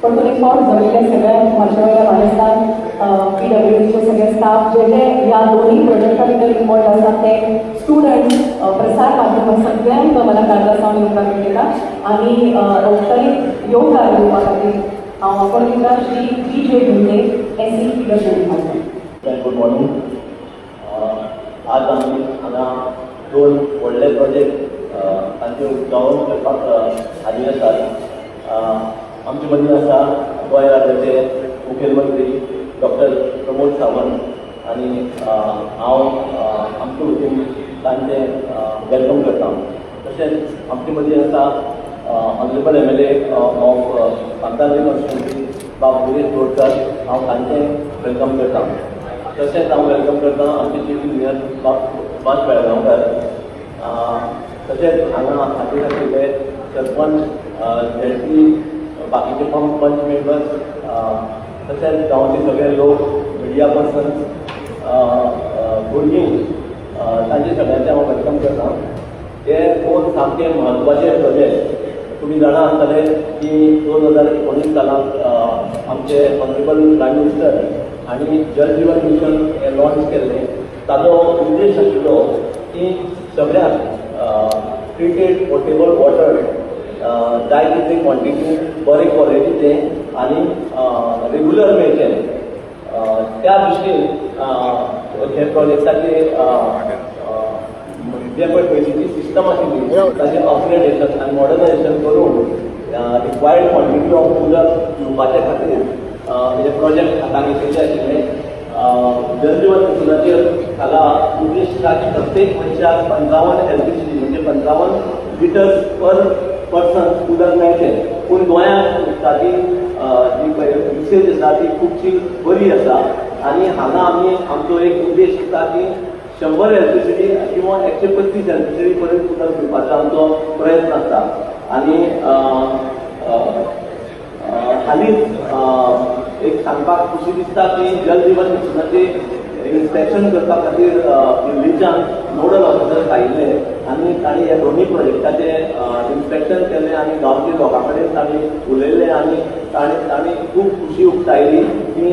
पण तुम्ही फॉर जमिल्ले सगळ्या म्हापशेवाल्या म्हानेस्तान PWDचे सगळे स्टाफ जे जे ह्या दोन्ही प्रोजेक्टा भितर इन्वॉल्व आसात ते स्टुडंट्स प्रसार माध्यमां सगळ्यांक मला काळजासावन येवकार मेळटा आनी औपचारीक येवकार दिवपा खातीर हांव अपर्णिता Shri PJ Bhinde SC PWD good morning. आज आमी हांगा दोन व्हडले प्रोजेक्ट तांचे उक्तावण करपाक हाजीर आसात. आमचे मदीं आसा गोंय राज्याचे मुखेलमंत्री डॉक्टर प्रमोद सावंत आनी हांव आमचे वतीन तांचे वेलकम करता. तशेंच आमचे मदीं आसा ऑनरेबल MLA ऑफ कांतावली कॉन्स्टिट्युएन्सी बाब गिरीश बोरकार. हांव तांचे वेलकम करता. तशेंच हांव वेलकम करता आमचे चीफ इंजिनियर सुभाष बेळगांवकर. तशेंच हांगा हाजीर आशिल्ले सरपंच ZP बाकीचे पंच मेंबर्स तशेंच गांवचे सगळे लोक मिडिया पर्सन्स भुरगीं तांचे सगळ्यांचे हांव वेलकम करता. हे दोन सामके म्हत्वाचे प्रोजेक्ट. तुम्ही जाणा आसतले की 2019 सालाक आमचे ऑनरेबल प्रायम मिनिस्टर हांणी जल जीवन मिशन हे लॉन्च केल्लें. ताचो उद्देश आशिल्लो की सगळ्यांक ट्रिटेड पोर्टेबल वॉटर जाय तितले क्वॉन्टिटी बरे क्वॉलिटीचे आनी रेग्युलर मेळचें. त्या दृश्टीन हे प्रोजेक्टाचे जे पळय पयलींची सिस्टम आशिल्ली ताचें अपग्रेडेशन आनी मॉडर्नायझेशन करून रिक्वायर्ड क्वॉन्टिटी ऑफ उदक दिवपाचे खातीर हे प्रोजेक्ट हातान घेतिल्ले आशिल्ले. जल जीवन मिशनाचेर हाका उद्देश आसा की प्रत्येक मनशाक 55 LPG म्हणजे 55 लिटर्स पर पर्सन उदक मेळचें. पूण गोंयांत उदकाची जी पळय युसेज आसा ती खुबशी बरी आसा आनी हांगा आमी आमचो एक उद्देश आसा की 100 LPG किंवा 135 LPG पर्यंत उदक दिवपाचो आमचो प्रयत्न आसता. आनी हालींच एक सांगपाक खुशी दिसता की जल जीवन मिशनाचे इन्स्पेक्शन करपा खातीर दिल्लीच्यान नोडल ऑफिसर्स आयिल्ले आनी तांणी ह्या दोनूय प्रोजेक्टाचे इन्स्पेक्शन केलें आनी गांवच्या लोकां कडेन तांणी उलयलें आनी तांणी खूब खुशी उक्तायली की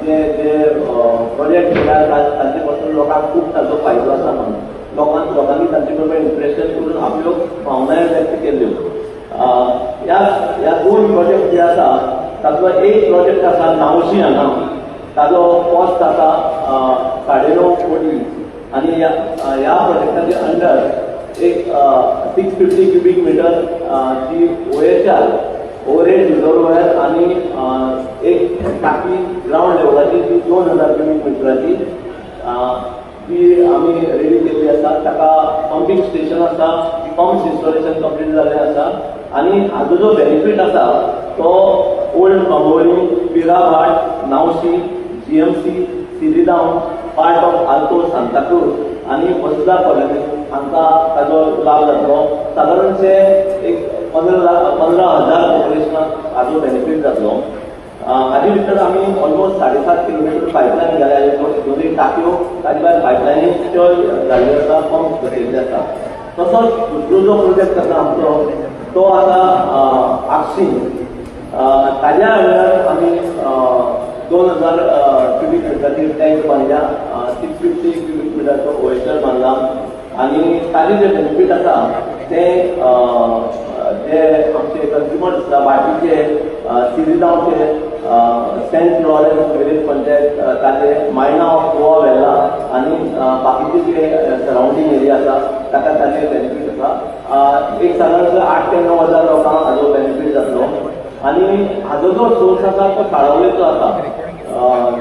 जे जे प्रोजेक्ट केल्यार तांचे पासून लोकांक खूब ताचो फायदो आसा म्हणून. लोकांनी तांचे बरोबर इम्प्रेशन करून आपल्यो भावनाय व्यक्त केल्ल्यो. ह्या दोन प्रोजेक्ट जे आसा ताचो एक प्रोजेक्ट आसा नावशी हांगा. ताजो कॉस्ट आसा 9.5 कोटी आनी ह्या प्रोजेक्टाचे अंडर एक 650 क्युबिक मिटर जी OHR ओवरहेड रिजर्वयर आनी एक टाकी ग्राउंड लेवलाची जी 2000 क्युबिक मिटराची ती आमी रेडी केल्ली आसा. ताका पंपींग स्टेशन आसा, पंप्स इन्स्टॉलेशन कंप्लीट जाल्लें आसा आनी हाजो जो बेनिफीट आसा तो old Bambolim, Pirabhat, Nauxim, GMC, Siridao, part of Alto, Santa Cruz आनी वसुधा कॉलनी हांकां ताजो लाभ जातलो. सादारणशे एक 15,000 पॉप्युलेशनाक हाजो बेनिफीट जातलो. हाजे भितर आमी ऑलमोस्ट 7.5 किलोमीटर पायपलायन घाल्या. दोनूय टाकयो ताजे भायर पायपलायनीच्यो जाल्ल्यो आसा, पंप घातिल्ले आसा. तसोच दुसरो जो प्रोजेक्ट आसा आमचो तो आसा आक्षी. ताज्या अंडर आमी 2000 क्युबिक मिटराची टँक बांदल्या, 650 क्युबिक मिटराचो OHR बांदला आनी ताजे जे बेनिफीट आसा ते जे आमचे कंज्युमर्स आसा बाकीचे सिरिदांवचे सेंट लॉरेन्स विलेज पंचायत ताजे मायना ऑफ गोवा वेला आनी बाकीचे जे सरावंडींग एरिया आसा ताका ताजे बेनिफीट आसा. एक सादारण 8 ते 9 हजार लोकांक हाजो बेनिफीट जातलो. आनी हाजो जो सोर्स आसा तो साळावलेचो आसा.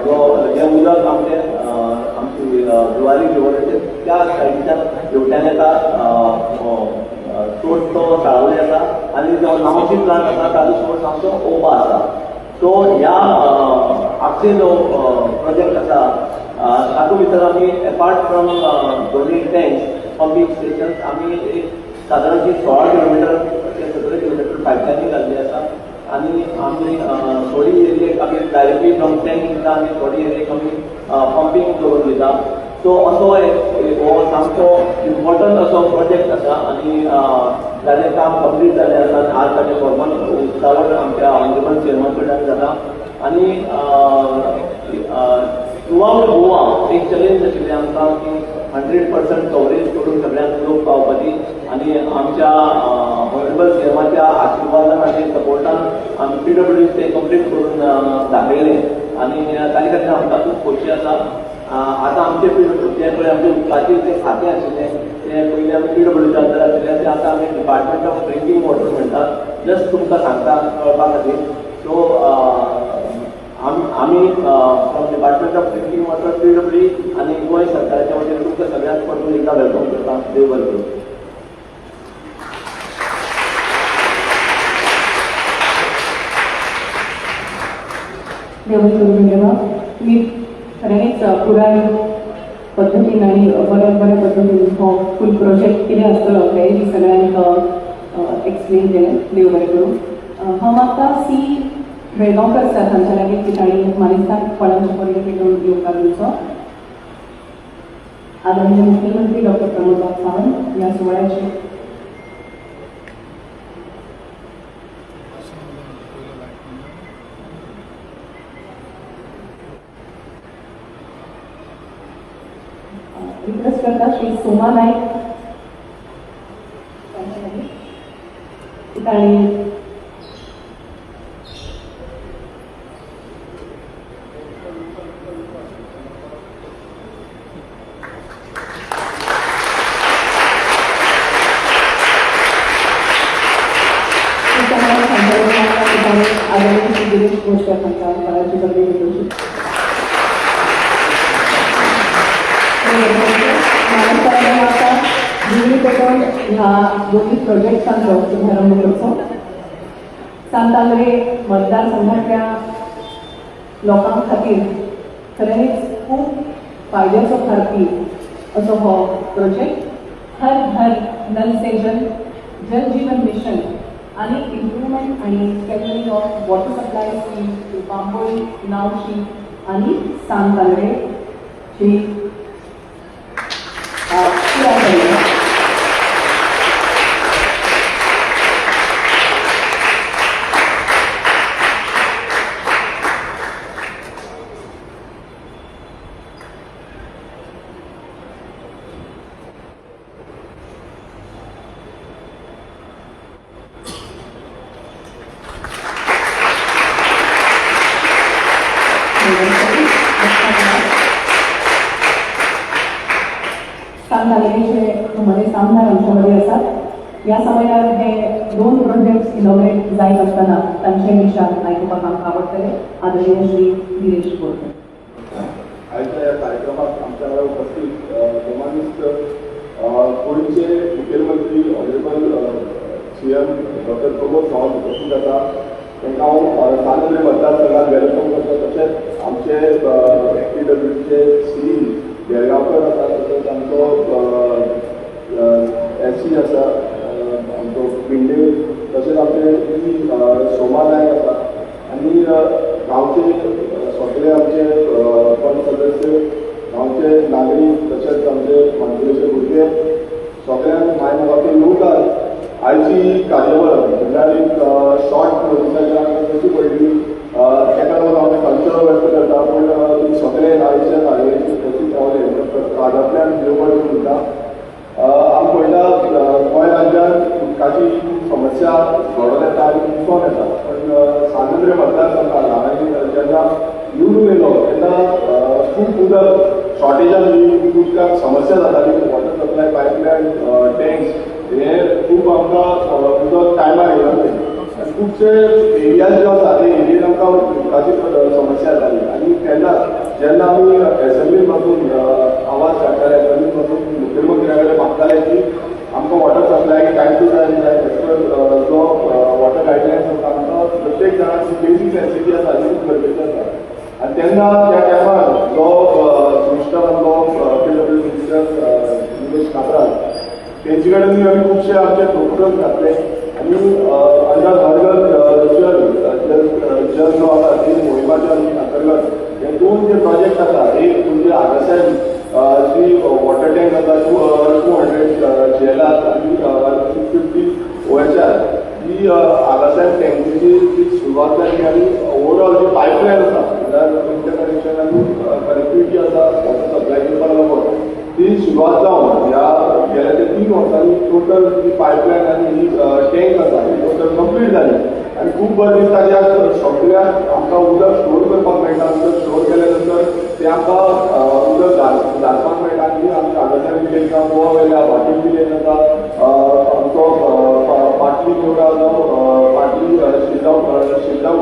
जो हे उदक आमचे जुवारी रिवराचे त्या सायडीच्यान हेवट्यान येता. सोर्स तो साळावले आसा आनी जो नावशी प्लांट आसा ताजो सोर्स आमचो ओबा आसा. सो ह्या आमचे जो प्रोजेक्ट आसा तातूंत भितर आमी अपार्ट फ्रॉम दोनूय टँक्स पंपींग स्टेशन्स आमी एक सादारणशी 16 किलोमीटर ते 17 किलोमीटर पायपलायनी घाल्ली आसा आनी आमी थोडी एरियेक आमी डायरेक्टली फ्रॉम टँक दिता आनी थोडी एरियेक आमी पंपींग करून दिता. सो असो हो सामको इम्पॉर्टंट असो प्रोजेक्ट आसा आनी ताजें काम कंप्लीट जालें आसा आनी आज ताजें फॉर्मल उक्तावण आमच्या ऑनरेबल चेअरमन कडल्यान जाता आनी थ्रूआउट गोवा एक चॅलेंज आशिल्लें आमकां की 100% कवरेज करून सगळ्यांक लोक पावपाची आनी आमच्या ऑनरेबल चेअरमनाच्या आशिर्वादान आनी सपोर्टान आमी PWD ते कंप्लीट करून दाखयलें आनी ताजे खातीर आमकां खूब खोशी आसा. आतां आमचे जे पळय आमचे उदकाचें जें खातें आशिल्लें तें पयलीं आमी PWD अंडर आशिल्लें तें आतां आमी डिपार्टमेंट ऑफ ड्रिंकींग वॉटर म्हणटात. जस्ट तुमकां सांगता कळपा खातीर. सो आमी from department of drinking water PWD आनी गोंय सरकाराच्या वतीन तुमकां सगळ्यांक परतून एकदा वेलकम करता. देव बरें करूं. देवळी करून घेवा मी खरेंच पुराय पद्दतीन आनी बऱ्या पद्दतीन हो फूल प्रोजेक्ट कितें आसतलो हें सगळ्यांक एक्सप्लेन केलें. देव बरें करूं. हांव मागता सी बेळगांवकर सर हांच्या लागीं की तांणी मानेस्तान फळांच्या परिपेटून येवपाक दिवचो. आदरणीय मुख्यमंत्री डॉक्टर प्रमोद सावंत ह्या सुवाळ्याचे रिक्वेस्ट करता श्री सोमा नाईक तांणी आदरणीय गिरीश गोष्ट फळाची बदली घेतली. आता दिल्ली पेटोन ह्या दोन्ही प्रोजेक्टांचो शुभारंभ करचो. सांतांद्रे मतदारसंघातल्या लोकां खातीर खरेंच खूब फायद्याचो थारपी असो हो प्रोजेक्ट. हर घर नल से जल, जल जीवन मिशन आनी इम्प्रुवमेंट आनी strengthening of water supply scheme to Bambolim, Nauxim आनी सांतांद्रे ची सांतांद्रेचे मध्ये सामनार आमच्यामध्ये आसात. ह्या समयार हे दोन प्रोजेक्ट्स इनॉग्रेट जायत आसतना तांचे विचार आयकुपाक आमकां आवडटले. आदरणीय श्री गिरीश बोरकर. आयच्या ह्या कार्यक्रमात आमच्या वांगडा उपस्थित गोमानिस्त गोंयचे मुखेलमंत्री honourable CM doctor Pramod Sawant उपस्थित आसा. तांकां हांव सांतांद्रे मतदारसंघात वेलकम करता. तशेंच आमचे PWDचे CE बेळगांवकर आसा. तशेंच आमचो SC आसा आमचो पिंडे. तशेंच आमचे सोमा नायक आसा आनी गांवचे सगळे आमचे पंच सदस्य, गांवचे नागरीक, तशेंच आमचे माणकुलेचे भुरगे सगळ्यांक माय मोगाचे येवकार. आयची कार्यावळ म्हणल्यार एक शॉर्ट नोटिसाचेर कशी पडली ताका लागून हांव कल्चर व्यक्त करता. पूण तुमी सगळे आयच्या कार्यावळीक उपस्थित रावले काळजांतल्यान देव बरें करूं म्हणटा. आमी पळयता गोंय राज्यांत उदकाची समस्या घडोवन येता आनी दिसून येता. पण सांतांद्रे मतदारसंघात हांवें जेन्ना निवडून येयलो तेन्ना खूब उदक शॉर्टेजान जी उदकाक समस्या जाताली. वॉटर सप्लाय पायपलायन टँक्स हे खूब आमकां उदक टायमार येयनासलें. खुबशे एरियाज जे आसा ते एरियेन आमकां उदकाची समस्या जाताली. आनी तेन्ना जेन्ना आमी एसेंब्लीन वचून आवाज काडटाले, एसेंब्लीन वचून मुखेलमंत्र्या कडेन मागताले की आमकां water supply time to time जाय. जो वॉटर गायडलायन्स आसा आमकां प्रत्येक जाणांची बेसीक फॅसिलिटी आसा ती खूब गरजेची आसा. आनी तेन्ना त्या टायमार जो मिनिस्टर आमचो PWD मिनिस्टर निलेश काब्राल तेंचे कडेन आमी खुबशे आमचे प्रोपोजल्स घातले. आनी अंडर जल जो आसा ते मोहिमाच्या अंतर्गत हे दोन जे प्रोजेक्ट आसा एक म्हणजे आगासान जी वॉटर टँक आसा 200 JLR आनी 250 गोंयच्या ही हांगासर टँकीची जी सुरवात जाली आनी ओवरऑल जी पायपलायन आसा म्हणल्यार इंटरकनेक्शन आनी कनेक्टिविटी आसा सप्लाय करपाक लागून ती सुरवात जावन ह्या गेल्या त्या 3 वर्सांनी टोटल जी पायपलायन आनी ही टँक आसा ही टोटल कंप्लीट जाली आनी खूब बरें दिसता कित्याक सगळ्याक आमकां उदक स्टोर करपाक मेळटा उदक स्टोर केल्या नंतर तें आमकां उदक घालपाक मेळटा आनी आमच्या हांगासर विलेज जावं गोवा वेल्या वाटेर विलेज आसा आमचो पाटली गोडा जावं पाटली शिरगांव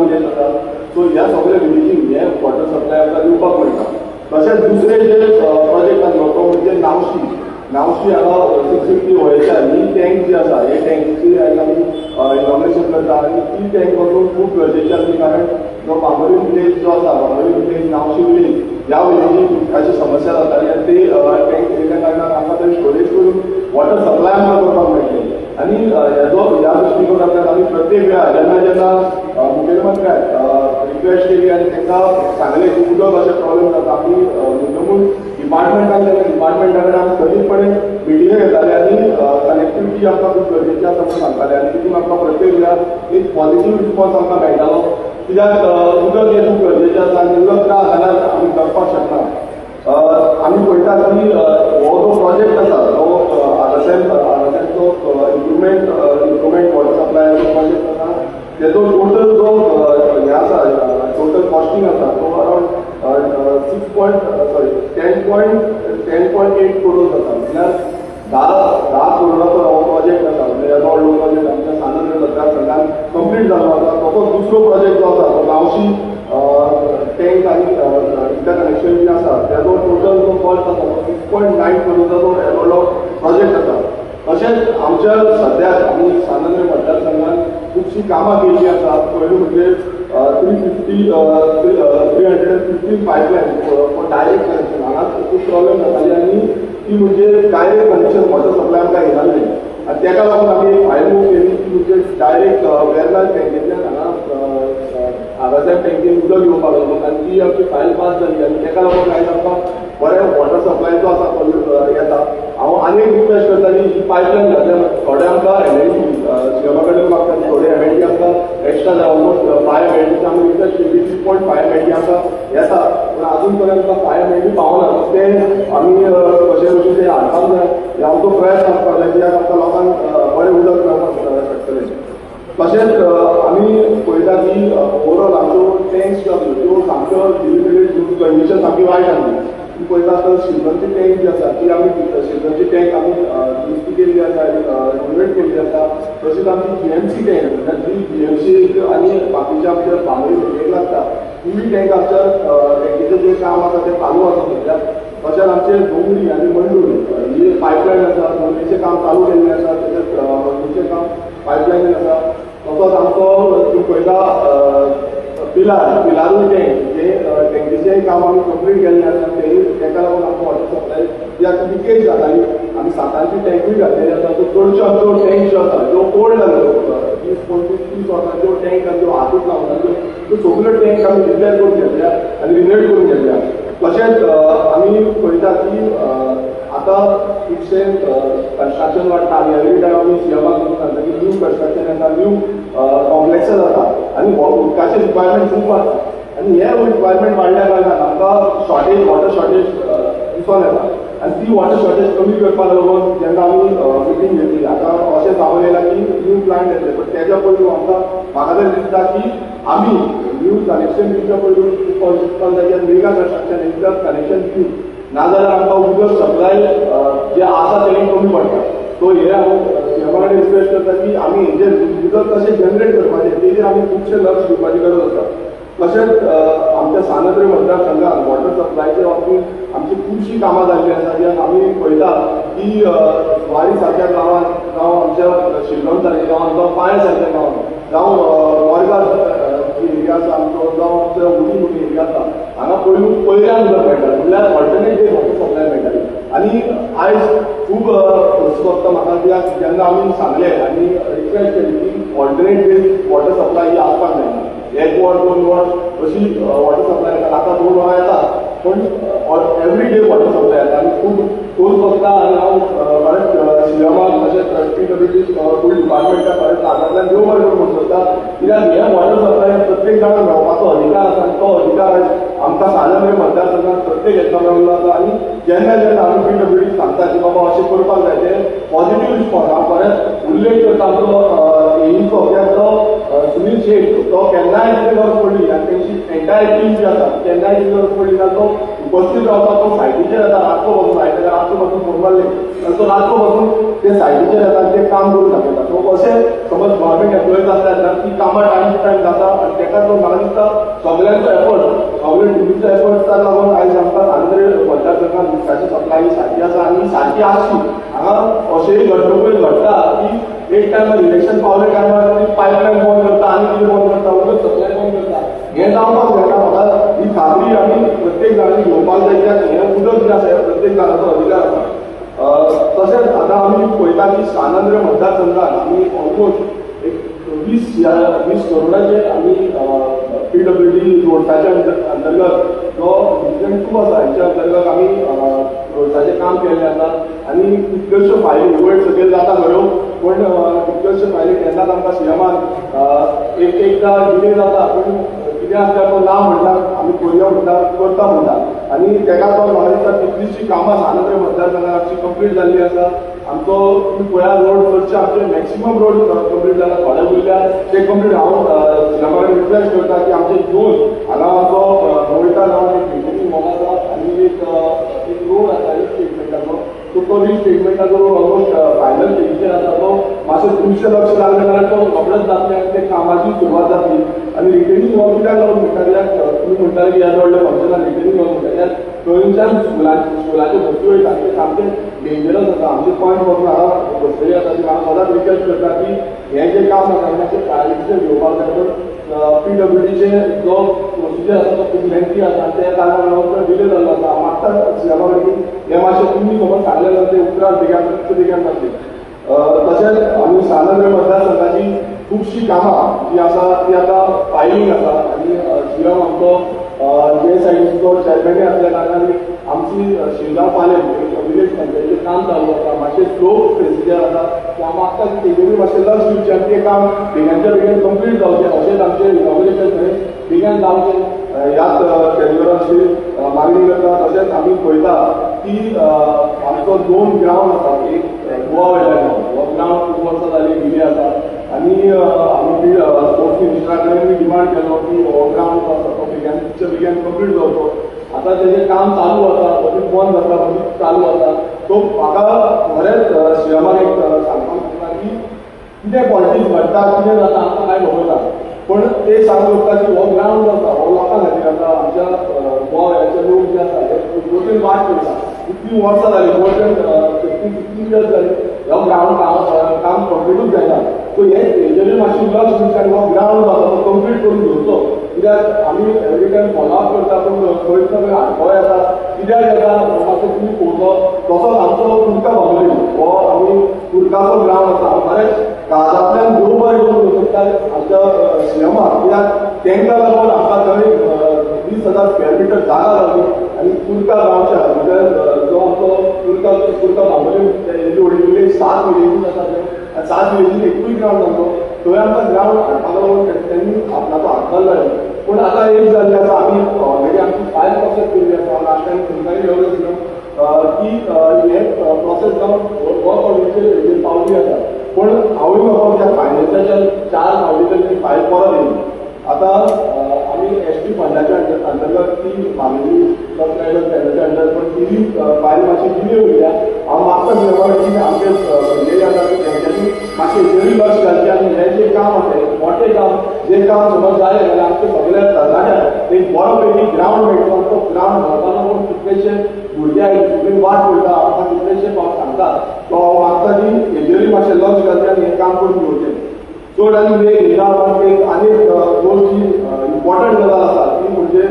विलेज आसा सो ह्या सगळ्या विलेजीक हे वॉटर सप्लाय आमकां दिवपाक मेळटा तशेंच दुसरे जे प्रोजेक्ट आसा तो म्हणजे नावशी हांगा 650 व्हळेच्या ही टँक जी आसा हे टँकीची आमी इनॉग्रेशन करता आनी ती टँक वचून खूब गरजेची आसली कारण जो बांबोळी विलेज जो आसा बांबोळी विलेज नावशी विलेज ह्या विलेजीक उदकाची समस्या जाताली आनी ते टँक येयल्या कारणान आमकां थंय स्टोरेज करून वॉटर सप्लाय आमकां करपाक मेळटलें आनी ह्या दृश्टीकोनांतल्यान आमी प्रत्येक वेळार जेन्ना मुखेलमंत्र्याक रिक्वेस्ट केली आनी तांकां सांगलें की उदक अशें प्रॉब्लेम जाता आमी मुद्दमून डिपार्टमेंटान गेले डिपार्टमेंटा कडेन आमी सदीचपणे मिटिंग्यो घेताले आनी कनेक्टिविटी आमकां खूब गरजेची आसा म्हणून सांगताले आनी तितून आमकां प्रत्येक वेळार एक पॉझिटीव रिस्पॉन्स आमकां मेळटालो कित्याक उदक हें खूब गरजेचें आसा आनी उदक ना जाल्यार आमी जगपाक शकना आमी पळयता की हो जो प्रोजेक्ट आसा तो हांगासरचो इम्प्रुवमेंट वॉटर सप्लायाचो प्रोजेक्ट आसा तेजो टोटल जो हें आसा टोटल कॉस्टिंग आसा तो अरावंड 10.8 करोड आसा म्हळ्यार 10 करोडाचो हो प्रोजेक्ट आसा म्हणजे येदो व्हडलो प्रोजेक्ट आमच्या सानंद मतदारसंघान कंप्लीट जाल्लो आसा तसो दुसरो प्रोजेक्ट जो आसा तो गांवशी टँक आनी इंटरकनेक्शन जे आसा तेजो टोटल जो कॉस्ट आसा तो 6.9 करोडाचो येदो व्हडलो प्रोजेक्ट आसा तशेंच आमच्या सद्याक आमी सानंद मतदारसंघान खुबशीं कामां केल्लीं आसा पयलीं म्हणजे 315 पायपलायन फॉर डायरेक्ट कनेक्शन हांगा खूब प्रॉब्लेम जाताली आनी ती म्हणजे डायरेक्ट कनेक्शन वॉटर सप्लाय आमकां येनासलें आनी ताका लागून आमी फायल मूव केली ती म्हणजे डायरेक्ट वेर्ना टँकेंतल्यान हांगासर टँकेन उदक येवपाक लागून आनी ती आमची फायल पास जाली आनी ताका लागून आयज आमकां बरें वॉटर सप्लाय जो आसा तो येता हांव आनी एक रिक्वेस्ट करता की ही पायपलायन घातल्या थोडे आमकां एमएलटी सीएमा कडेन मागता थोडे एमएलटी आमकां एक्स्ट्रा जाय ऑलमोस्ट 5 एमएलटी आमी रिक्वेस्ट केली 3.5 एमएलटी आमकां येता पूण अजून पर्यंत 5 एमएलटी पावना ते आमी कशे भशेन ते हाडपाक जाय हे आमचो प्रयत्न आसपाक जाय कित्याक आमकां लोकांक बरें उदक मेळपाक शकतलें तशेंच आमी पळयता की ओवरऑल आमच्यो टँक्स ज्यो आसल्यो त्यो सामक्यो डिलिमिटेड कंडिशन सामकी वायट आसली ती पळयता तर सिल्वरची टँक जी आसा ती आमी सिल्वरची टँक आमी दुरुस्ती केल्ली आसा रिनोवेट केल्ली आसा तशीच आमची जीएमसी टँक म्हणल्यार जी जीएमसी आनी बाकीच्या आमच्या बांबोळी भुरगेक लागता ती टँक आमच्या टँकीचें जें काम आसा तें चालू आसा सद्याक तशेंच आमचे डोंगरी आनी मंडूर ही पायपलायन आसा डोंगरीचें काम चालू केल्लें आसा तशेंच मंडूरचें काम पायपलायन आसा तसोच आमचो तूं पळयता पिलारूय टँक जे टँकीचेंय काम आमी कंप्लीट केल्लें आसा ताका लागून आमकां वॉटर सप्लाय कित्याक लिकेज जाताली आमी सातांची टँकूय घातलेली आसा सो चडश्यो आमच्यो टँक ज्यो आसा ज्यो ओल्ड जाल्यो 20-25 वर्सांच्यो टँक आसा ज्यो हातूंत लावनाच्यो त्यो सगळ्यो टँक आमी रिपेर करून घेतल्या आनी रिनोवेट करून घेतल्या तशेंच आमी पळयता की आतां खुबशे कन्स्ट्रक्शन वाडटा आनी एवरी टायम आमी सीएमाक सांगता की न्यू कन्स्ट्रक्शन येता न्यू कॉम्प्लेक्सां जाता आनी उदकाचे रिक्वायरमेंट खूब वाडटा आनी हे रिक्वायरमेंट वाडल्या कारणान आमकां शॉर्टेज वॉटर शॉर्टेज दिसून येता आनी ती वॉटर शॉर्टेज कमी करपाक लागून जेन्ना आमी मिटींग घेतली आतां अशें जावन येयलां की न्यू प्लांट येतले बट तेज्या पयलीं आमकां म्हाका तरी दिसता की आमी न्यू कनेक्शन दिवच्या पयलीं जाग्यार मेगा कन्स्ट्रक्शन एकदां कनेक्शन दिवं नाजाल्यार आमकां उदक सप्लाय जे आसा तें कमी पडटा सो हे हांव सीएमा कडेन रिक्वेस्ट करता की आमी हेजेर उदक कशें जनरेट करपाचें तेजेर आमी खुबशे लक्ष दिवपाची गरज आसा तशेंच आमच्या सानद्री मतदारसंघात वॉटर सप्लायच्या बाबतींत आमची खुबशीं कामां जाल्लीं आसा ज्यात आमी पळयता की वारी सारक्या गांवांत जावं आमच्या शिल्लोन सारक्या गांवांत जावं पाळे सारक्या गांवांत जावं मोरगांव जी एरिया आसा आमचो जावं आमचो उडी एरिया आसा हांगा पयल्यान उदक मेळटा म्हणल्यार ऑल्टरनेट डे वॉटर सप्लाय मेळटाली आनी आयज खूब खोस म्हाका कित्याक जेन्ना आमी सांगलें आनी रिक्वेस्ट केली की ऑल्टरनेट डे वॉटर सप्लाय ही आसपाक जायना 1 वर 2 वर अशी वॉटर सप्लाय येता आतां 2 वरां येता पण एवरी डे वॉटर सप्लाय येता आनी खूब तोच बघता आनी हांव परत शिवमाक तशेंच PWD फूल डिपार्टमेंटा परत हातांतल्यान देव बरें करूं म्हणून सोदता कित्याक हे वॉटर सप्लाय प्रत्येक जाणां मेळोवपाचो अधिकार आसा आनी तो अधिकार आमकां सालंद्रे मतदारसंघात प्रत्येक हेका मेळिल्लो आसा आनी जेन्ना जेन्ना आमी PWD सांगता की बाबा अशें करपाक जाय तें पॉझिटिव्ह रिस्पॉन्स हांव परत उल्लेख करता आमचो एईचो कित्याक तो सुनील शेट तो केन्नाय कितें गरज पडली आनी तेंची एंटायर टीम जी आसा केन्नाय कितें गरज पडली जाल्यार तो उपस्थित रावता तो सायटीचेर येता रातचो बसून आयतार रातचो बसून फोन मारले आनी तो रातचो बसून ते सायटीचेर येता आनी ते काम करून दाखयता सो अशें समज गव्हर्मेंट एम्प्लॉईज आसल्यार जाल्यार ती कामां टायम टू टायम जाता आनी तेका तो म्हाका दिसता सगळ्यांचो एफर्ट सगळे टिमीचो एफर्ट्साक लागून आयज आमकां सालंद्रे मतदारसंघात उदकाची सप्लाय सारकी आसा आनी सारकी आसची हांगा अशेंय घडणुको घडटा की एक टायमार इलेक्शन पावले टायमार ती पायपलायन बंद करता आनी कितें बंद करता उदक सप्लाय बंद करता हें जावपाक जायना म्हाका ही खात्री आमी प्रत्येक जाणांनी घेवपाक जाय कित्याक हें उदक जें आसा हें प्रत्येक जाणांचो अधिकार आसा तशेंच आतां आमी पळयता की सालंद्रे मतदारसंघात आमी ऑलमोस्ट एक 20 करोडाचे आमी PWD रोड्साच्या अंतर्गत जो डिफरंट खूब आसा हेच्या अंतर्गत आमी रोड्साचें काम केल्लें आसा आनी कितल्योश्यो फायली वयर सकयल जाता खऱ्यो पूण कितल्योश्यो फायली केन्नाच आमकां सीएमान एकदां डिले जाता पूण कितें आसता तो ना म्हणटा आमी करूया म्हणटा करता म्हणटा आनी तेका तो म्हाका दिसता कितलींशीं कामां सालंद्रे मतदारसंघात आमची कंप्लीट जाल्ली आसा आमचो तुमी पळयात रोड चडशे आमचे मॅक्सिमम रोड कंप्लीट जाला थोडे उरल्या ते कंप्लीट हांव सीएमाक रिक्वेस्ट करता की आमचे दोन हांगा आमचो मोल्टा जावन एक मेंटेनिंग हॉल आसा आनी एक रोड आसा रिस्टेटमेंटाचो तो रिस्टेटमेंटाचो रोड ऑलमोस्ट फायनल स्टेजीचेर आसा तो मातशें तुमचें लक्ष लागलें जाल्यार तो रोखडेच जातलें आनी ते कामाची सुरवात जातली आनी रिटेनिंग हॉल कित्याक लागून म्हणटा कित्याक तुमी म्हणटा की ह्या व्हडल्या फंक्शनाक रिटेनिंग हॉल म्हणटा कित्याक थंयच्यान स्कुलाच्यो बसी वयता ते सामकें डेंजरस आसा आमचे पॉयंट वचून हांगा बसलेली आसा ती हांव सदांच रिक्वेस्ट करता की हें जें काम आसा मातशें प्रायोरिटीचेर घेवपाक जाय पूण PWDचे जो प्रोसिजर आसा तो खूब लेंथी आसा त्या कारणान हांव डिले जाल्लो आसा हांव मागता सीएमा कडेन हें मातशें तुमी समज सांगलें जाल्यार तें उपरांत बेगीन जातलें तशेंच आमी सालंद्रे मतदारसंघाची खुबशीं कामां जी आसा ती आतां फायलींग आसा आनी सीएम आमचो जे सायडीचो चॅरमॅनूय आसल्या कारणान आमची शिवगांव पाले विलेज पंचायतीचें काम चालू आसा मातशें स्लो प्रोसिजर आसा हांव मागता की तेजेरूय मातशें लक्ष दिवचें आनी तें काम बेगीनच्या बेगीन कंप्लीट जावचें अशेंच आमचें इनॉग्रेशन थंय बेगीन जावचें ह्याच कॅरियराची मागणी करता तशेंच आमी पळयता की आमचो 2 ग्रावंड आसा एक गोवा वेल्ला ग्रावंड हो ग्रावंड खूब वर्सां जालीं डिले आसा आनी आमी स्पोर्ट्स मिनिस्टरा कडेन डिमांड केलो की हो ग्रावंड जो आसा तो बेगीनच्या बेगीन कंप्लीट जावचो आतां तेजें काम चालू आसा मदींच बंद जाता मदींच चालू आसा सो म्हाका खरेंच सीएमाक एक सांगपाक सोदता की कितें पॉलिटिक्स घडटा कितें जाता आमकां कांय खबर ना पूण ते सांगूंक सोदता की हो ग्रावंड जो आसा हो लोकां खातीर आसा आमच्या गोव्याचे लोक जे आसा ते वचून वाट करता इतलीं वर्सां जालीं मोर दॅन 15 इयर्स जालीं हो ग्रावंड काम कंप्लीटूच जायना सो हेजेरूय मातशें लक्ष दिवचें आनी हो ग्रावंड जो आसा तो कंप्लीट करून घेवचो कित्याक आमी एवरी टायम फॉलोअप करता पूण खंयच ना खंय आडखळ येता कित्याक येता म्हाका तुमी पळोवचो तसोच आमचो कुर्का बांबोली हो आमी कुर्काचो ग्रावंड आसा खरेंच काळजांतल्यान देव बरें करून सोदता आमच्या सीएमाक कित्याक तांकां लागून आमकां थंय 20,000 स्क्वेअर मिटर जागा लागली आनी कुर्का गांवच्या भितर जो आमचो कुर्का बांबोली हेजी व्हडली विलेज 7 विलेजीस आसा थंय 7 विलेजीस एकूय ग्रावंड आमचो थंय आमकां ग्रावंड हाडपाक लागून तांणी आपणाचो हातभार लायलो पूण आतां एक जाल्ली आसा आमी ऑलरेडी आमची फायल प्रोसेस केल्ली आसा लास्ट टायम तुमकांय एवढं दिलो की हे प्रोसेस जावन वर्क ऑर्डरीचेर पावली आसा पूण हांवूय म्हाका त्या फायनान्साच्या 4 फावटी तरी ती फायल परत येयली आतां आमी ST फंडाच्या अंतर्गत ती मागणी सबस्क्रायबर फंडाच्या अंडर पण ती फायल मातशी डिले उरल्या हांव मागता की आमचे भरलेले आसा तेंच्यांनी मातशें हेजेरूय लक्ष घालचें आनी हें जें काम आसा मोटें काम जें काम समज जालें जाल्यार आमचे सगळ्या तरणाट्यांक एक बरो पैकी ग्रावंड मेळटलो तो ग्रावंड घालपाक लागून कितलेशे भुरग्यांक तुमी वाट पळयता आमकां कितलेशे फावट सांगता तो हांव मागता की हेजेरूय मातशें लक्ष घालचें आनी हें काम करून घेवचें चड आनी वेग घेयना पण एक आनीक दोन जी इम्पॉर्टंट गजाल आसा ती म्हणजे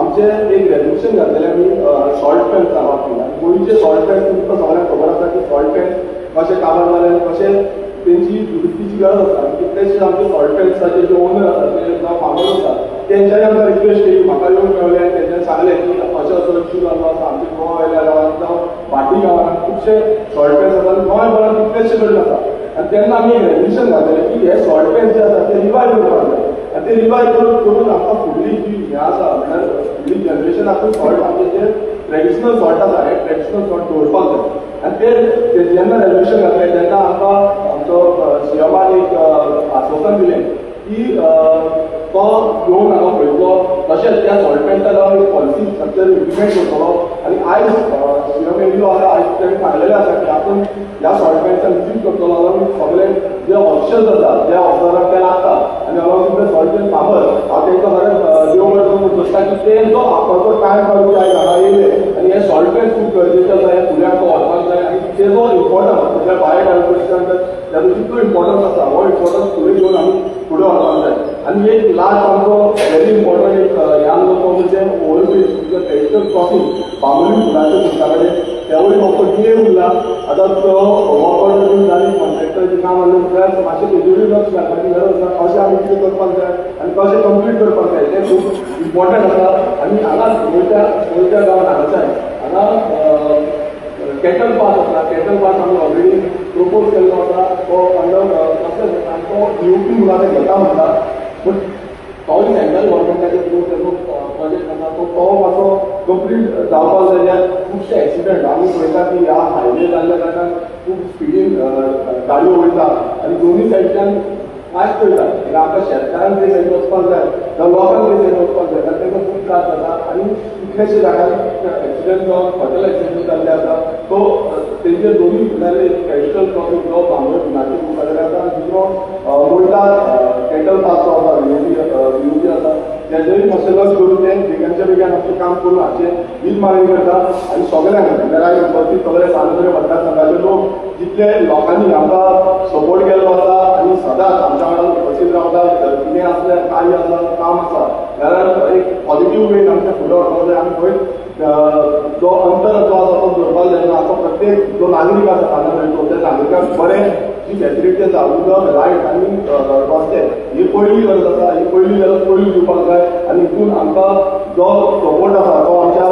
आमचे एक रेजोल्युशन घातलेलें आमी सॉल्ट टँक्स वापरलें आनी गोंयचे सॉल्ट टँक्स तुमकां सगळ्यांक खबर आसा की सॉल्ट टँक्स कशें काबार जाले आनी कशें तेंची दुरुस्तीची गरज आसा कितलेशे आमचे सॉल्ट टँक्साचे जे ओनर आसा ते जावं फार्मर आसा तेंच्यांनी आमकां रिक्वेस्ट केली, म्हाका येवन मेळ्ळे आनी तेंच्यांनी सांगलें की अशें असो इश्यू जाल्लो आसा आमच्या गोवा वेल्या गांवांत जावं भाटी गांवांत खुबशे सॉल्ट पॅन्स आसा आनी गोंयभरांत कितलेशे कडेन आसा. आनी तेन्ना आमी एक रेजल्युशन घातलेलें की हे सॉल्ट पॅन्स जे आसा ते रिवायव करपाक जाय. आनी ते रिवायव करून आमकां फुडली जी हें आसा म्हणल्यार फुडली जनरेशनाकूय सॉल्ट आमचे जे ट्रेडिशनल सॉल्ट आसा हे ट्रेडिशनल सॉल्ट दवरपाक जाय. आनी ते जेन्ना रेजल्युशन घातलें तेन्ना आमकां आमचो सीएमान एक आश्वासन दिलें की तो घेवन हांगा पळयतलो, तशेंच त्या सॉल्ट पॅन्टाक लागून एक पॉलिसी स्ट्रक्चर इम्प्लिमेंट करतलो. आनी आयज सीएम येयल्लो आसा, आयज ताणें सांगलेलें आसा की आपूण ह्या सॉल्ट पॅन्टाक विजीट करतलो लागून सगळे जे ऑफिशल्स आसा ज्या ऑफिसरांक ते लागता आनी along with the salt pant farmer हांव तांकां सगळें देव बरें करून सोदता की तेंचो आपलो टायम काडून आयज हांगा येयले आनी हे सॉल्ट पॅन्ट खूब गरजेचे आसा, हे फुडें आमकां व्हरपाक जाय आनी तेजो इम्पॉर्टन्स म्हटल्यार बायोडायवर्सिटी ताजो जितलो इम्पॉर्टन्स आसा हो इम्पॉर्टन्स फुडें घेवन आमी फुडें व्हरपाक जाय. आनी एक लास्ट आमचो व्हेरी इम्पॉर्टंट एक हे आमचो तो म्हणजे ओवरब्रीज ट्रेडिशनल क्रॉसींग बांबोळी फुलांच्या सुद्दां कडेन तेवूय फक्त डीए उरला. आतां तो वर्कर बीन जाली कॉन्ट्रॅक्टराचें काम आसलें म्हटल्यार मातशें तेजेरूय लक्ष घालपाची गरज आसा. कशें आमी कितें करपाक जाय आनी कशें कंप्लीट करपाक जाय तें खूब इम्पॉर्टंट आसा. आनी हांगा गोंयच्या गांवांत हांगाच्यान हांगा कॅटल पास आसा, कॅटल पास आमी ऑलरेडी प्रपोज केल्लो आसा. तो अंडर तसलें आमचो डिओपी म्हणून ते घेता म्हणटा पूण तोय सेंट्रल गव्हर्मेंटाचे थ्रू तेजो प्रोजेक्ट आसा तो मातसो कंप्लीट जावपाक जाय. ज्यात खुबशे एक्सिडंट आमी पळयता की ह्या हायवे जाल्ल्या कारणान खूब स्पिडीन गाडयो वयता आनी दोनूय सायडीच्यान कांयच पळयता. आनी आमकां शेतकारांक ते सायडीन वचपाक जाय जावं लोकांक ते सायडीन वचपाक जाय जाल्यार तांकां खूब त्रास जाता. आनी कितलेशे जाग्यार एक्सिडंट जावन फटल एक्सिडंट जाल्ले आसा. तो तेंचे दोनूय फुडारी ट्रेडिशनल क्रॉसींग जो बांबोळे फुलांचे फुलारी आसा, दुसरो गोल्डा कॅटल पास जो आसा विरोधी आसा तेजेय मातशें लक्ष करून ते बेगांच्या बेगान आमचें काम करून हाचें हीच मागणी करता. आनी सगळ्यांक म्हणल्यार आयज उपस्थित सगळे सानोरे मतदारसंघाचे लोक जितले लोकांनी आमकां सपोर्ट केल्लो आसा आनी सदांच आमच्या वांगडा उपस्थित रावता, कितें आसलें काय आसा काम आसा जाल्यार एक पॉझिटीव वेन आमच्या फुडें व्हरपाक जाय. आमी खंय जो अंतर जो आसा तो दवरपाक जायना. आतां प्रत्येक जो नागरीक आसा सानोरेचो त्या नागरिकाक बरें जी फॅसिलिटी आसा उदक लायट आनी रस्ते ही पयली गरज आसा. ही पयली गरज पयली दिवपाक जाय. आनी हितून आमकां जो सपोर्ट आसा तो आमच्या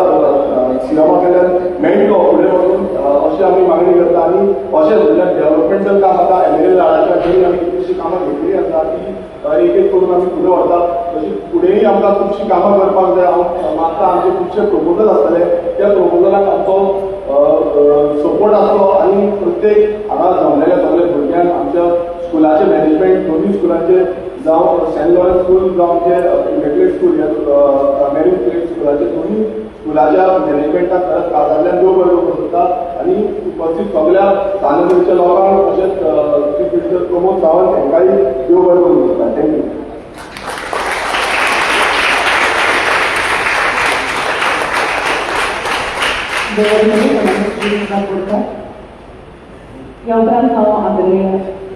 सीएमा कडल्यान मेळटलो फुडें वचून अशी आमी मागणी करता. आनी अशेंच म्हणजे डेव्हलपमेंटल काम आतां एमएलए लाडाच्या जरी आमी कितलीशीं कामां घेतली आसा ती एक एक करून आमी फुडें व्हरता. तशी फुडेंय आमकां खुबशीं कामां करपाक जाय. हांव मागता आमचे खुबशे प्रपोजल आसतले त्या प्रपोजलाक आमचो सपोर्ट आसलो आनी प्रत्येक हांगा जमलेल्या सगळे भुरग्यांक आमच्या स्कुलाचे मॅनेजमेंट दोनूय स्कुलाचे जावं सेंट लॉरन्स स्कूल जावं आमचे इमेक्युलेट स्कूल मेरी स्कुलाचे दोनूय स्कुलाच्या मॅनेजमेंटाक खरंच काळजांतल्यान देव बरें करूं सोदता. आनी उपस्थित सगळ्या सानोरेच्या लोकांक तशेंच चीफ मिनिस्टर प्रमोद सावंत हांकांय देव बरें करूं सोदता. थँक्यू. या उपरांत हांव आदले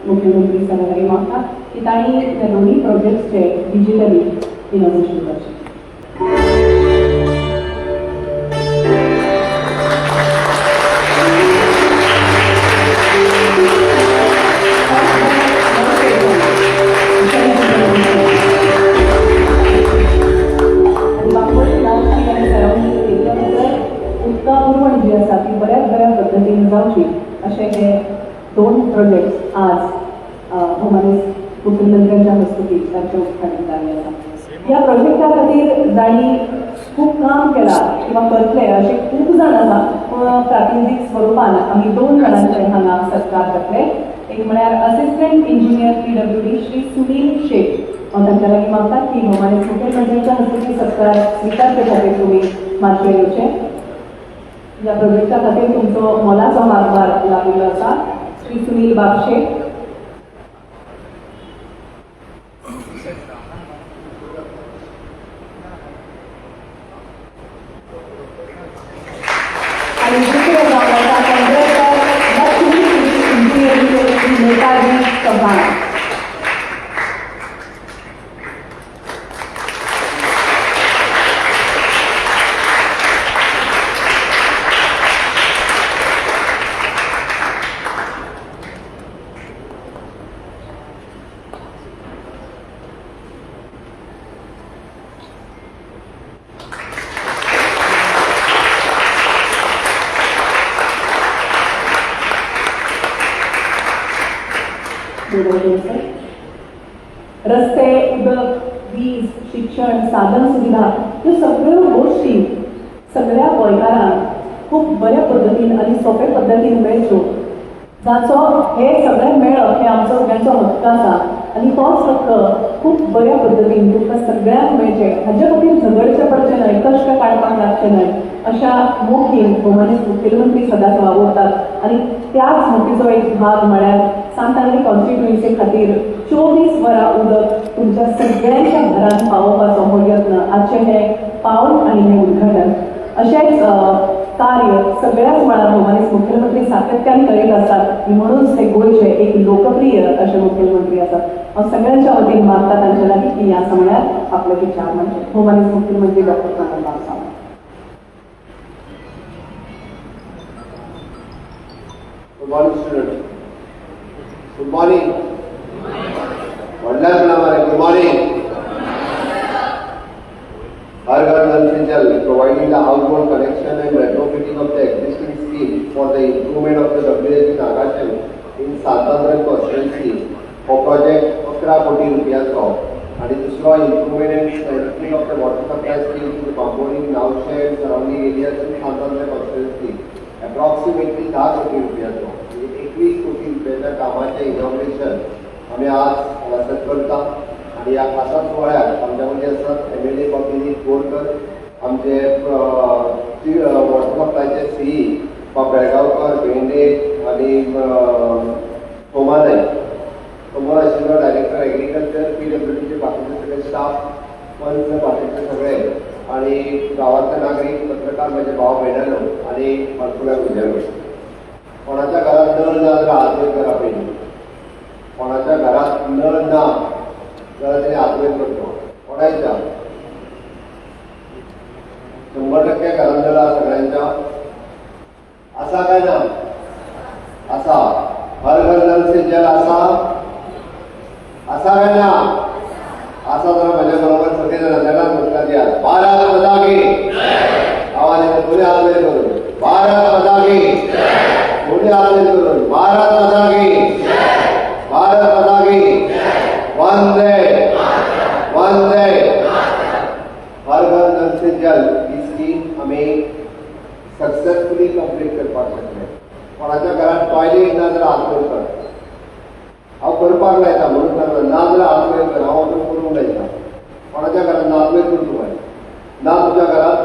मुख्यमंत्री सांगलें म्हाका की तांणी ते दोनूय प्रोजेक्ट्सचे डिजिटली इनोव्हेशन करचें. उदका पुरवण जी आसा ती बऱ्याच बऱ्या पद्दतीन जावची अशें हे दोन प्रोजेक्ट्स आज भौमानीस मुख्यमंत्र्यांच्या हस्तुकी तांचे उद्घाटन जाल्लें आसा. ह्या प्रोजेक्टा खातीर जाणी खूब काम केलां किंवा करतले अशे खूब जाण आसा. पूण प्रातिनिधीक स्वरुपान आमी दोन जाणांचे हांगा सत्कार करतले. एक म्हळ्यार assistant engineer PWD Shri Sunil Shaikh. हांव तांच्या लागीं मागता की भौमानीस मुख्यमंत्र्यांच्या हस्तुकी सत्कार स्विकारचे खातीर तुमी मातशें येवचें. ह्या प्रोजेक्टा खातीर तुमचो मोलाचो हातभार लागिल्लो आसा. श्री सुनील बापशे. आणि दुसरे जावन आसा कॉन्ट्रॅक्टर लक्ष्मी इंजिनियरींग नेताजी चव्हाण. गरजेचं. रस्ते, उदक, वीज, शिक्षण, साधन सुविधा ह्यो सगळ्यो गोष्टी सगळ्या गोंयकारांक खूब बऱ्या पद्दतीन आनी सोंपे पद्दतीन मेळच्यो, जाचो हे सगळें मेळप हे आमचो सगळ्यांचो हक्क आसा आनी तोच हक्क खूब बऱ्या पद्दतीन तुमकां सगळ्यांक मेळचे हाजे खातीर झगडचें पडचें न्हय, कश्ट काडपाक लागचें न्हय अशा मोखीन भोवमानीस मुखेलमंत्री सदांच वावुरतात. आनी त्याच मोखीचो एक भाग म्हळ्यार सांताक्रूज कॉन्स्टिट्युएन्सी खातीर 24 वरां उदक तुमच्या सगळ्यांच्या घरांत पावोवपाचो हो यत्न आजचें हें पावल आनी हें उद्घाटन अशेंच कार्य सगळ्याच मळार भोवमानीस मुखेलमंत्री सातत्यान करीत आसात आनी म्हणूनच ते गोंयचे एक लोकप्रिय अशे मुखेलमंत्री आसात. हांव सगळ्यांच्या वतीन मागता तांचे लागीं की ह्या समयार आपले विचार म्हणजे भोवमानीस मुखेलमंत्री doctor Pranav Sawant. Good morning, students. Good morning. Good morning. Har Ghar Nal Se Jal, providing the household connection and retrofitting of the existing scheme for the improvement of the WH Nagashem in Santander constituency for project 11 कोटी रुपयाचो आणि दुसरो improvement and strengthening of the water supply scheme to the Bambori, Nowshed, surrounding areas in Santander constituency approximately 10 कोटी रुपयाचो. 21 कोटी रुपयाच्या कामाचे inauguration आम्ही आज रसद करता आणि या खासा सोहळ्यात आमच्या मध्ये असतात MLA बाबी गोरकर, आमचे वॉटर सप्लायचे CE बेळगावकर, भेंडे आणि सोमानाई, समोर आशिल्लो डायरेक्टर एग्रीकल्चर, PWDचे बाकीचे सगळे स्टाफ, पंच बाकीचे सगळे आणि गावातले नागरिक, पत्रकार माझे भाव बहिणांनो आणि फाल्गुण्या गुजरात. कोणाच्या घरात नळ ना जाल्यार हात वयर करा पयलीं. कोणाच्या घरात नळ ना जाल्यार तेणे हात वयर करचो. कोणाच्या 100% घरात नळ आसा सगळ्यांच्या? आसा काय ना? आसा. हर घर नल से जल आसा? आसा काय ना? आसा जाल्यार म्हज्या बरोबर सगळे जाण देणार म्हणटा दिया. भारत माता की आवाज येता दोन्ही हात वयर करून. भारत माता की दोन्ही हात वयर करून. भारत माता की, भारत माता की, वंदे वंदे. हर घर नल से जल ही स्कीम आम्ही सक्सेसफुली कंप्लीट करपाक शकले. कोणाच्या घरात टॉयलेट ना जाल्यार हात वयर कर. हांव करपाक लायता म्हणून सांगला ना जाल्यार हात वयर कर. हांव अजून करूंक लायता. कोणाच्या घरात ना हात वयर कर तुवें. ना तुज्या घरात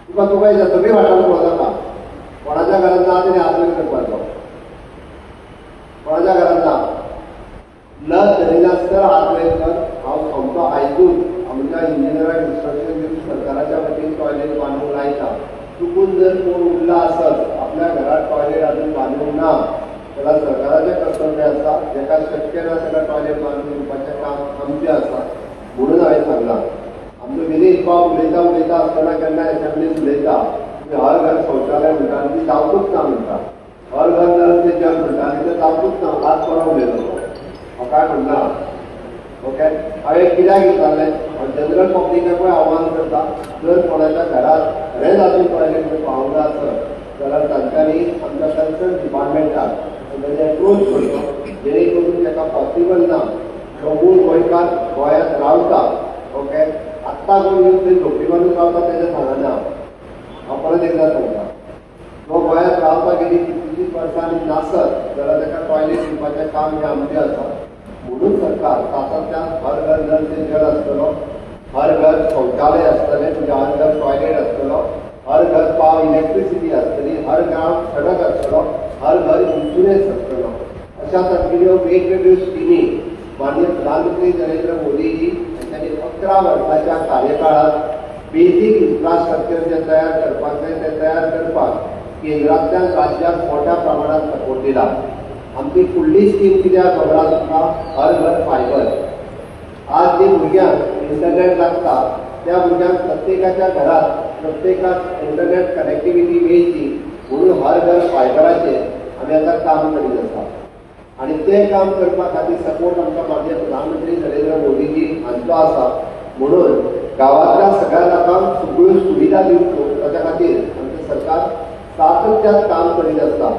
तुका सगळी वाटार पळोवं जाता. कोणाच्या घरात ना तेणे हात वयर करपाचो. कोणाच्या घरात ना लस धरी नासतना हात वयर कर. हांव सोमतो आयकून आमच्या इंजिनियराक इन्स्ट्रक्शन दिवन सरकाराच्या वतीन टॉयलेट बांदूंक लायता. चुकून जर कोण उरला आसत आपल्या घरात टॉयलेट अजून बांदूंक ना जाल्यार सरकाराचें कर्तव्य आसा. जेका शक्य ना ताका टॉयलेट बांदून दिवपाचें काम आमचें आसा. म्हणून हांवें सांगलां आमचो विनीत बाब उलयता आसतना केन्ना एसेंब्लीत उलयता हर घर शौचालय म्हणटा आनी ती जावपूच ना म्हणटा. हर घर नल से जल म्हणटा आनी तें जावपूच ना. आज परवा उलयलो हांव काय म्हणना. ओके, हांवें कित्याक विचारलें जनरल पब्लिकाकूय आव्हान करता जर कोणाच्या घरात खरेंच आजून टॉयलेट पावूंक ना आसत जाल्यार तांच्यांनी आमच्या कन्सर्न डिपार्टमेंटाक तांचे एप्रोच करचो जेणे करून ताका पॉसिबल ना तो मूळ गोंयकार गोंयांत रावता. ओके, आत्ता कोण येवन थंय झोपडी बांदून रावता तेजें सांगना. हांव परत एकदां सांगता तो गोंयांत रावता गेली 25 वर्सांनी नासत जाल्यार ताका टॉयलेट दिवपाचें काम हें आमचें आसा. म्हणून सरकार सातत्यान हर घर नल से जल आसतलो, हर घर शौचालय आसतलें म्हणजे हर घर टॉयलेट आसतलो, हर घर पाव इलेक्ट्रिसिटी आसतली, हर गांव सडक आसतलो, हर घर इन्शुरन्स आसतलो. अशा तरेच्यो वेगवेगळ्यो स्किमी माननीय प्रधानमंत्री नरेंद्र मोदीजी यांनी 11 वर्साच्या कार्यकाळात बेसिक इन्फ्रास्ट्रक्चर जे तयार करपाक जाय ते तयार करपाक केंद्रांतल्यान राज्याक मोठ्या प्रमाणात सपोर्ट दिला. आमची फुडली स्कीम कित्याक खबर आसा तुमकां? हर घर फायबर. आज जे भुरग्यांक इंटरनेट लागता त्या भुरग्यांक प्रत्येकाच्या घरात प्रत्येकाक इंटरनेट कनेक्टिविटी मेळची म्हणून हर घर फायबराचेर आमी आतां काम करीत आसा. आणि ते काम करपा खातीर सपोर्ट आमकां माननीय प्रधानमंत्री नरेंद्र मोदीजी हांचो आसा. म्हणून गांवांतल्या सगळ्या लोकांक सगळ्यो सुविधा दिवच्यो ताच्या खातीर आमचें सरकार सातत्यान काम करीत आसता.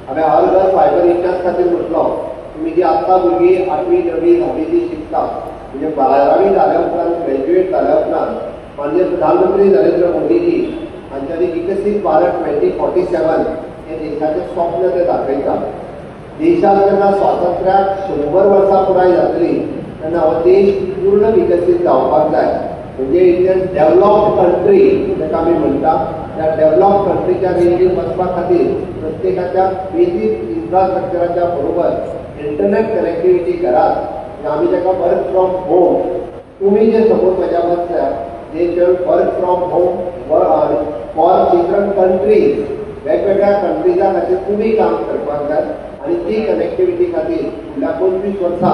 हांवें हर घर फायबर हेच्याच खातीर म्हटलो तुमी जी आत्ता भुरगीं 8वी 9वी 10वी जी शिकता म्हणजे 12वी जाल्या उपरांत ग्रॅज्युएट जाल्या उपरांत माननीय प्रधानमंत्री नरेंद्र मोदीजी हांच्यांनी विकसीत भारत 2047 हे देशाचें स्वप्न ते दाखयता. देशाक जेन्ना स्वातंत्र्याक 100 वर्सां पुराय जातली तेन्ना हो देश पूर्ण विकसीत जावपाक जाय. म्हणजे इंडियन डेव्हलप्ड कंट्री जेका आमी म्हणटा त्या डेव्हलप्ड कंट्रीच्या रेंजीर वचपा खातीर प्रत्येकाच्या बेसीक इन्फ्रास्ट्रक्चराच्या बरोबर इंटरनेट कनेक्टिविटी करात. आमी जेका वर्क फ्रॉम होम तुमी जे सपोज म्हज्या बसल्या जे work from home for different countries वेगवेगळ्या कंट्रीजा खातीर तुमी काम करपाक जाय आनी ती कनेक्टिविटी खातीर फुडल्या 25 वर्सां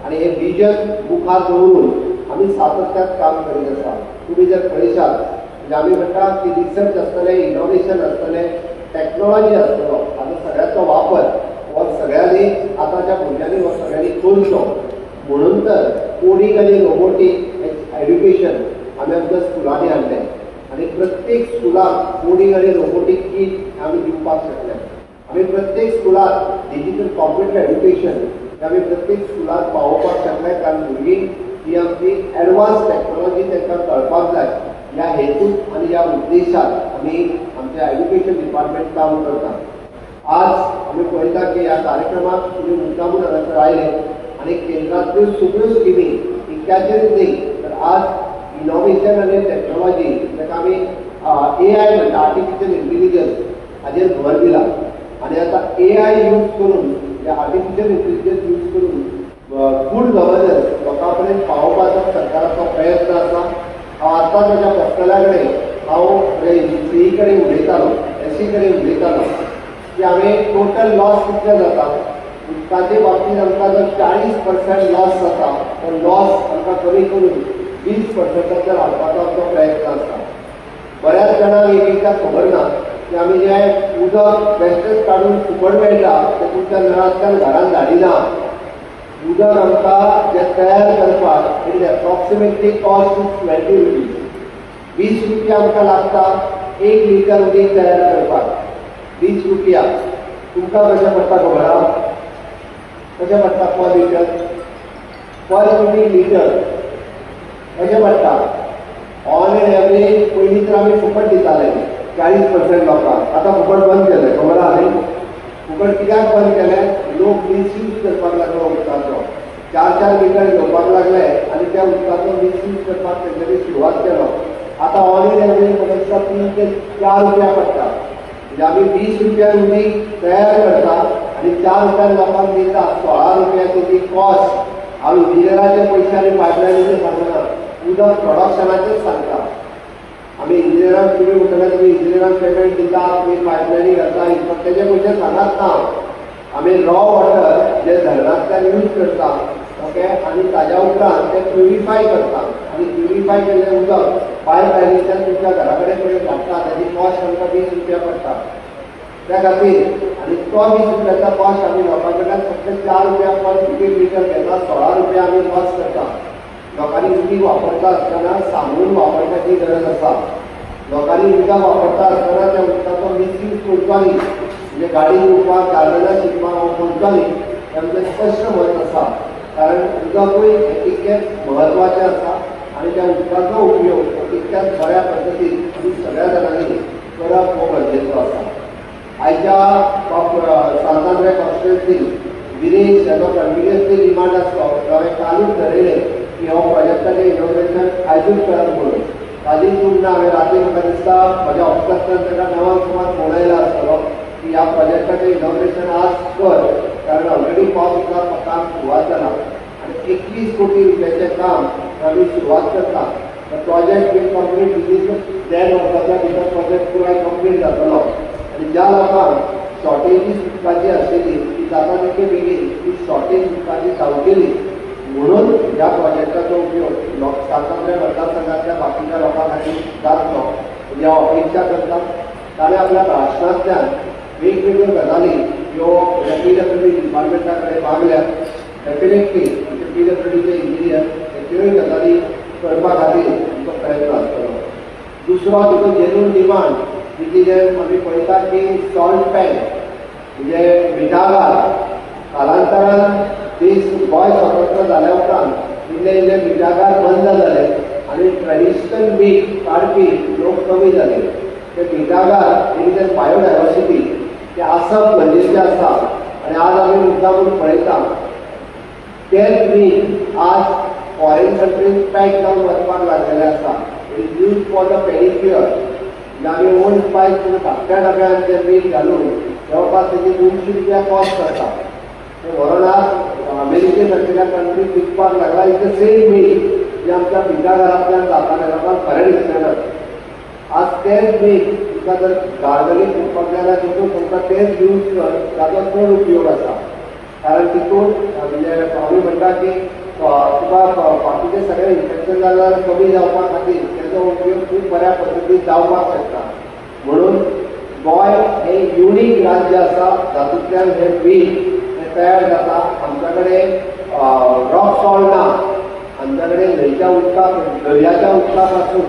आनी हे विजन मुखार दवरून आमी सातत्यात काम करीत आसा. तुमी जर पळयशात म्हणजे आमी म्हणटा की रिसर्च आसतलें, इनोव्हेशन आसतलें, टॅक्नॉलॉजी आसतलो. आतां सगळ्याचो वापर हो सगळ्यांनी आतांच्या भुरग्यांनी हो सगळ्यांनी करचो. म्हणून तर कोडिंग आनी रोबोटीक एड्युकेशन आमी आमच्या स्कुलांनी हाडलें आनी प्रत्येक स्कुलाक कोडिंग आनी रोबोटीक किट आमी दिवपाक शकले. आमी प्रत्येक स्कुलाक डिजिटल कॉम्प्युटर एड्युकेशन आमी प्रत्येक स्कुलाक पावोवपाक शकले कारण भुरगीं ही आमची एडवान्स टॅक्नॉलॉजी तांकां कळपाक जाय ह्या हेतून आनी ह्या उद्देशान आमी आमच्या एड्युकेशन डिपार्टमेंट काम करता. आज आमी पळयता की ह्या कार्यक्रमाक तुमी मुद्दामून हांगासर आयले आनी केंद्रांतल्यो सगळ्यो स्किमी इतक्याचेर न्ही तर आज इनोव्हेशन आनी टॅक्नॉलॉजी जाका आमी AI म्हणटा आर्टिफिशियल इंटेलिजन्स हाजेर भर दिला आनी आतां AI यूज करून ह्या आर्टिफिशियल इंटेलिजन्स यूज करून गुड गव्हर्नन्स लोकां पर्यंत पावोवपाचो सरकाराचो प्रयत्न आसा. हांव आतां म्हज्या बसतल्या कडेन हांव CE कडेन उलयतालो SE कडेन उलयतालो की हांवें टोटल लॉस कितले जाता उदकाचे बाबतींत आमकां जर 40% लॉस जाता तो लॉस आमकां कमी करून 20%चेर हाडपाचो आमचो प्रयत्न आसा. बऱ्याच जाणांक एक एकदां खबर ना की आमी जें उदक बेश्टेच काडून फुकट मेळटा तें तुमच्या नळांतल्यान घरांत धाडिना. उदक आमकां जें तयार करपाक इट एप्रॉक्सिमेटली कॉस्ट 20 रुपीज. 20 रुपया आमकां लागता 1 लिटर उदीक तयार करपाक. 20 रुपया तुमकां कशें पडटा खबर आहा? कशें पडटा पर लिटर? पर लिटर कशें पडटा? ऑन एन एवरेज पयलीं तर आमी फुकट दिताले 40% लोकांक. आतां फुकट बंद केलें खबर आहा न्ही? फुकट कित्याक बंद केलें? लोक मिसयूज करपाक लागलो उदकाचो. 4-4 लिटर घेवपाक लागले आनी त्या उदकाचो मिसयूज करपाक तेंच्यांनी सुरवात केलो. आतां ऑन एन एवरेज पळयता 3 ते 4 रुपया पडटा. म्हणजे आमी 20 रुपया उदीक तयार करता आनी 4 रुपयान लोकांक दिता. 16 रुपयाची ती कॉस्ट. हांव इंजिनियराचे पयशे आनी पायपलायनीचे सांगना, उदक प्रोडक्शनाचेच सांगता. आमी इंजिनियरांक तुमी म्हणटले तुमी इंजिनियरांक पेमेंट दिता, तुमी पायपलायनी घालता, तेजे पयशे सांगात ना. आमी रॉ वॉटर जे धरणांतल्यान यूज करता ओके आनी ताज्या उपरांत ते प्युरिफाय करता आनी प्युरिफाय केल्लें उदक पायपलायनीच्यान तुमच्या घरा कडेन पर्यंत धाडटा. ताजी कॉस्ट आमकां 20 रुपया पडटा. त्या खातीर आनी तो 20 रुपयाचा कॉस्ट आमी लोकां कडल्यान फक्त 4 रुपया पर लिटर घेता. 16 रुपया आमी लॉस करता. लोकांनी उदीक वापरता आसतना सांबाळून वापरपाची गरज आसा. लोकांनी उदक वापरता आसतना त्या उदकाचो मिसयूज करचो न्ही. म्हणजे गाडी धुवपाक गार्डनां शिंपपाक हांव करचो न्ही हें आमचें स्पश्ट मत आसा. कारण उदकूय तितकेंच म्हत्वाचें आसा आनी त्या उदकाचो उपयोग तितक्याच बऱ्या पद्दतीन आमी सगळ्या जाणांनी करप हो गरजेचो आसा. आयच्या स्वातंत्र्य कॉन्स्टिट्युएन्सीन गिरीश हेजो कंटिन्युअसली डिमांड आसलो तो हांवें कालूच थारायलें की हो प्रोजेक्टाचें इनोग्रेशन आयजूच करप म्हणून. ताजी चूक ना. हांवें राती म्हाका दिसता म्हज्या ऑफिसांतल्यान ताका 9 सुमार फोन आयला आसतलो की ह्या प्रोजेक्टाचें इनोग्रेशन आज कर कारण ऑलरेडी पावस काम सुरवात जाला आनी 21 कोटी रुपयाचें काम आमी सुरवात करता. प्रोजेक्ट बीन कंप्लीट विदीन 10 वर्साच्या भितर प्रोजेक्ट पुराय कंप्लीट जातलो आनी ज्या लोकांक शॉर्टेजीस उदकाची आशिल्ली ती जाता तितके बेगीन ती शॉर्टेज उदकाची जावचेली म्हणून ह्या प्रोजेक्टाचो उपयोग स्वातंत्र्य मतदारसंघातल्या बाकीच्या लोकां खातीर जातलो म्हणजे हांव अपेक्षा करता. ताणें आपल्या भाशणांतल्यान वेगवेगळ्यो गजाली ह्यो PWD डिपार्टमेंटा कडेन मागल्या. डेफिनेटली PWDचे इंजिनियर ह्योय गजाली करपा खातीर आमचो प्रयत्न आसतलो. दुसरो तिचो जेन्यून डिमांड जी जें आमी पळयता की सॉल्ट पॅन म्हणजे मिठागार कालांतरान देश गोंय स्वतंत्र जाल्या उपरांत इल्ले इल्ले मिठागार बंद जाले आनी ट्रेडिशनल मीठ काडपी लोक कमी जाले. ते मिठागार इन द बायोडायवर्सिटी ते आसप गरजेचें आसा आनी आज आमी मुद्दामून पळयता तेच मीठ आज फॉरेन कंट्रीज पॅक जावन वचपाक लागलेले आसा. It use for the pedicure. आमी ओन स्पायस धाकट्या डब्यान तें मीठ घालून जवळपास तेजी 200 रुपया कॉस्ट करता. म्हणून आज अमेरिके सारकेल्या कंट्रीक विकपाक लागला इट द सेम मीठ जे आमच्या मिठागारांतल्यान जातालें लोकांक खरें दिसलें. आज तेच मीठ तुका जर गार्डनीक करपाक जाय जाल्यार तितून तुमकां तेच यूज कर ताचो चड उपयोग आसा. कारण तितून म्हणजे आमी म्हणटा की तुका बाकीचे सगळे इन्फेक्शन जालें जाल्यार कमी जावपा खातीर तेजो उपयोग खूब बऱ्या पद्दतीन जावपाक शकता. म्हणून गोंय हे युनीक राज्य आसा जातूंतल्यान हे मीठ तयार जाता. आमच्या कडेन रॉक सॉल्ट ना, आमच्या कडेन न्हंयच्या उदकाक दर्याच्या उदका पासून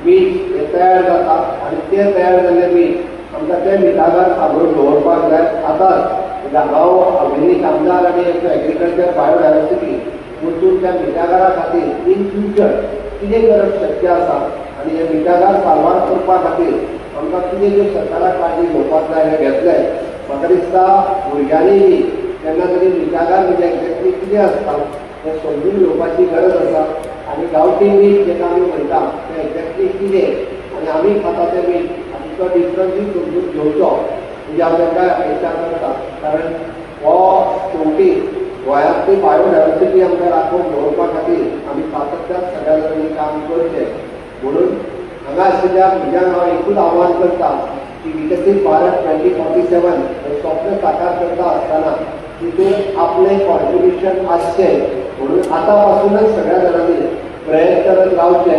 मीठ हे तयार जाता आनी ते तयार जाल्ले मीठ आमकां ते मिठागार सांबाळून दवरपाक जाय. आतांच हांव अग्निक आमदार आनी एग्रीकल्चर बायोडायवर्सिटी वचून त्या मिठागारा खातीर इन फ्युचर कितें करप शक्य आसा आनी हे मिठागार सांबाळ करपा खातीर आमकां कितें ज्यो सरकाराक काळजी घेवपाक जाय हें घेतलें. म्हाका दिसता भुरग्यांनी बी तेन्ना तरी मिठागार म्हणजे एक्झॅक्टली कितें आसता हें समजून घेवपाची गरज आसा. आनी गांवठी मीठ जेका आमी म्हणटा तें एक्झॅक्टली कितें आनी आमी खाता तें मीठ आनी तो डिफरन्सूय समजून घेवचो म्हणजे हांव तांकां विचार करता. कारण हो शेवटी गोंयांतली बायोडायवर्सिटी आमकां राखून दवरपा खातीर आमी सातत्यान सगळ्या जाणांनी काम करचें. म्हणून हांगा आशिल्ल्या भुरग्यांक हांव एकूच आव्हान करता की विकसीत भारत 2047 हें स्वप्न साकार करता आसतना तितून आपलें कॉन्ट्रिब्युशन आसचें. म्हणून आतां पासूनच सगळ्या जाणांनी प्रयत्न करत रावचे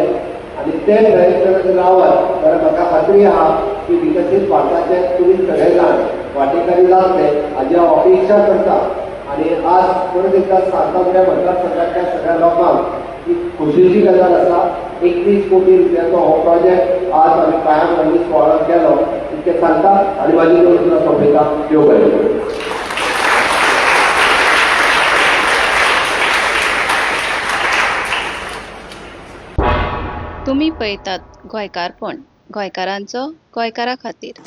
आनी ते प्रयत्न करत रावत जाल्यार म्हाका खात्री आहा की विकसीत भारताचे तुमी सगळे जाण वांटेकारी जातले हाजी हांव अपेक्षा करता. आनी आज परत एकदा सांताफुड्या मतदारसंघातल्या सगळ्या लोकांक ही खोशयेची गजाल आसा. 21 कोटी रुपयाचो हो प्रोजेक्ट आज आमी कायम आनी सुवाळो केलो इतकें सांगता आनी म्हाजी दोन उतरां सोंपयता. देव बरें करूं. तुम्ही पळयतात गोंयकारपण, गोंयकारांचो गोंयकारा खातीर.